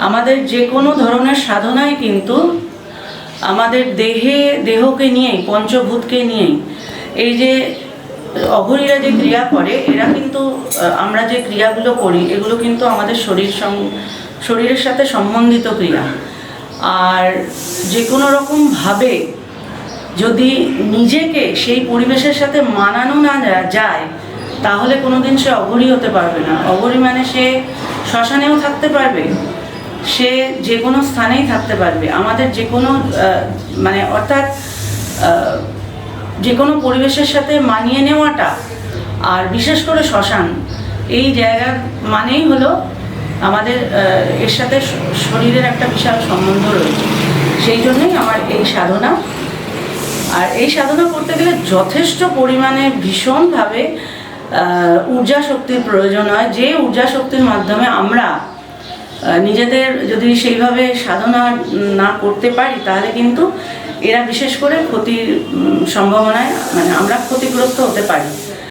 আমাদের যে কোনো ধরনের সাধনাই কিন্তু আমাদের দেহকে নিয়েই, পঞ্চভূতকে নিয়েই। এই যে অঘরীরা যে ক্রিয়া করে, এরা কিন্তু আমরা যে ক্রিয়াগুলো করি এগুলো কিন্তু আমাদের শরীরের সাথে সম্বন্ধিত ক্রিয়া। আর যে কোনো রকমভাবে যদি নিজেকে সেই পরিবেশের সাথে মানানো না যায়, তাহলে কোনোদিন সে অঘরী হতে পারবে না। অঘরী মানে সে শ্মশানেও থাকতে পারবে, সে যে কোনো স্থানেই থাকতে পারবে। আমাদের যে কোনো মানে অর্থাৎ যে কোনো পরিবেশের সাথে মানিয়ে নেওয়াটা, আর বিশেষ করে শ্মশান এই জায়গার মানেই হলো আমাদের এর সাথে শরীরের একটা বিশাল সম্বন্ধ রয়েছে। সেই জন্যই আমার এই সাধনা। আর এই সাধনা করতে গেলে যথেষ্ট পরিমাণে ভীষণভাবে ঊর্জা শক্তির প্রয়োজন হয়, যে ঊর্জা শক্তির মাধ্যমে আমরা নিজেদের যদি সেইভাবে সাধনা না করতে পারি, তাহলে কিন্তু এরা বিশেষ করে ক্ষতির সম্ভাবনায়, মানে আমরা ক্ষতিগ্রস্ত হতে পারি।